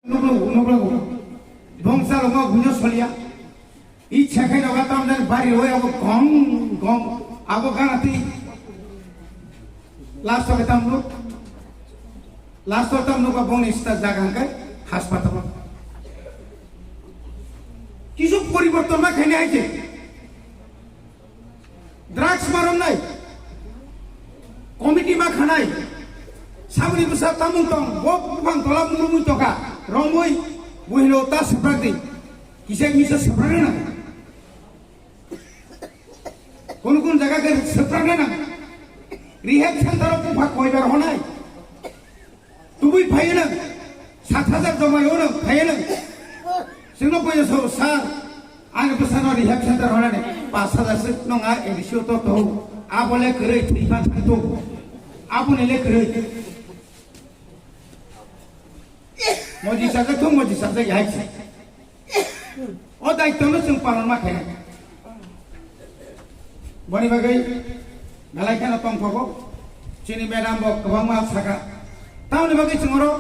nublago bongsa lo ma gunyo solia I chekai no gatam dan bari hoy abo gong abo ganati last tam no ka bong ista jaga kai হাসপাতাল কিছু পরিবর্তন না খাইনে আইছে drugs মারন নাই committee মা খানাই সাবরি বসা তামুং তং বক তলা মুমুই তকা রমই বহিলো তা সেপ্রাদি কিসে মিসে সেপ্রাদে না কোন জায়গাতে সেপ্রাদে না রিহেব সেন্টার পুফা কইবার হনাই তুই ভাই না 7,000 জমাইও না ভাই না जोंनो बयसो सार आंनि बोसानो रिहेब सेन्टार होनानै 5,000 सो नङा एडिसियो तो आबले गरै थैफा थांतो आबुनेले गरै मजि सासे याइছে ओ दायित्वनो जों पालन मा खाय बनि बागै नालायखाना तंफगो चिनि मेडाम बो गोबां मा सागा तावनि बागै जोंरो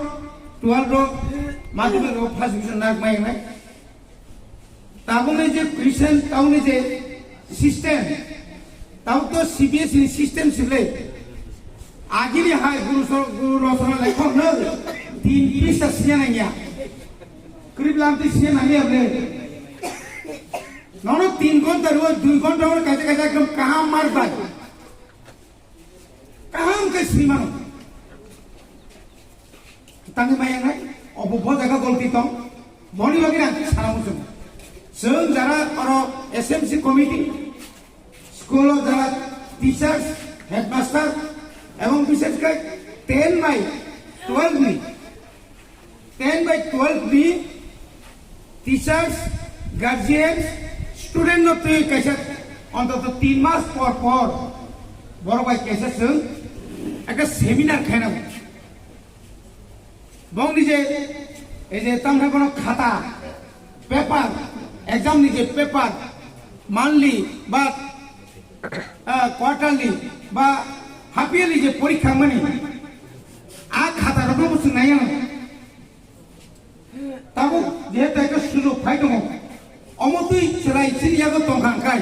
12 रो माध्यमिक रो फार्स्ट डिविजन नाग मायनाय ताबुने जे क्वेश्चन ताउने जे सिस्टम ताउ तो सीबीएसई सिस्टम सिले आगिरि हाय गुरु रसना लेखक न 3 पृष्ठ सिया नंगिया करीब लामती सिया नंगिया अपने नोनो 3 घंटा रो 2 घंटा और कैसे एकदम कहां मार पाए कहां के श्रीमान तांगे माया नाय अबो जगह गलती तो बनि लगिना सारा मुसुम जों जरा अरो एसएमसी कमिटी स्कूल जरा टीचर्स हेडमास्टर एवं विशेषकर 10/12 में टीचर्स गार्जियन स्टूडेंट नो तो कैसे अंतत 3 मास पर बड़ भाई कैसे जों एक सेमिनार खाना बंग निजे ए जे तमरा कोनो खाता पेपर एग्जाम निजे पेपर मानली बा क्वार्टरली बा हाफ इयरली जे परीक्षा माने आ खाता रबो बुसु नाया ताबो जे ताके सुलु फाइ दङ अमतुइ चराइ सिरियागो तंखांखाय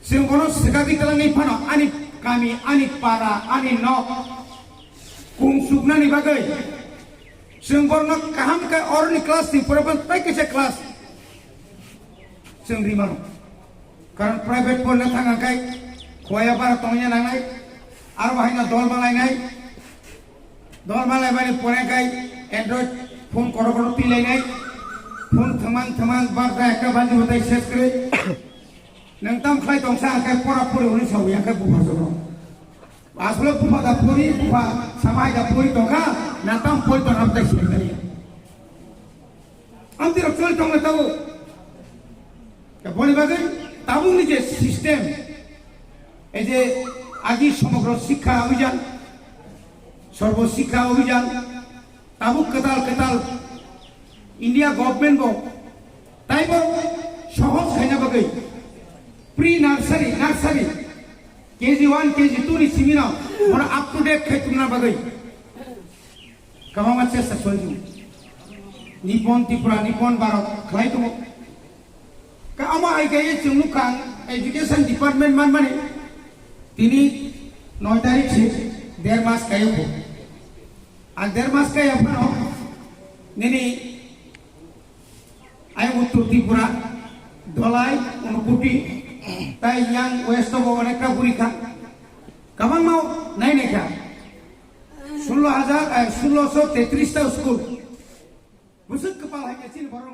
जों कोनो सिगागि तलांनि फानो आनि गामि आनि पारा आनि न कुंसुगनानि बागै जों बरनो काहाम का औरनि क्लास नि परबन पैकेसे क्लास जों रिमानो कारण प्राइवेट पढ़नो थांगाखाय खया बारा तंगिया नांनाय आरो बाहायना दल मालायबानि फरायखाय एंड्रइड फोन करो पिलायनाय फोन थमां बारदा एका बाजि होताय सेस करे नोंताम खाय दंसा आखाय परापुरि हनि सावि आखाय बुफाजो आसलो बुफादा पुरि बुफा सामायदा पुरि दंखा नाताम पुरि दंखा ताय सेस आमति रक्सल दंगा ताबो बनि बागै ताबुनि जे सिस्टेम এই যে আজি সমগ্র শিক্ষা অভিযান সর্বশিক্ষা অভিযান তাবুক কেতাল ইন্ডিয়া গভর্নমেন্ট বো তাইবো সহজ খাইনা বাগৈ প্রি নার্সারি কেজি 1 কেজি 2 नि सिमिना मोर अप टू डेट खाइतुना बागै कामा चेष्टा सल्जु निपन त्रिपुरा निपन भारत खाइतु का आमा आइगाय जोंनुखां एजुकेशन डिपार्टमेंट माने তিনি 9 तारिख से 1.5 मास कायो আর 1.5 मास कायो फानो नेनि आय उत्तर त्रिपुरा धलाई अनुपुटी তাই ইয়াং ওয়েস্ট বো অনেকটা পরীক্ষা কামাং মাও নাই নেখা 16,033 টা স্কুল বুঝক কপাল হাইকে চিন বরং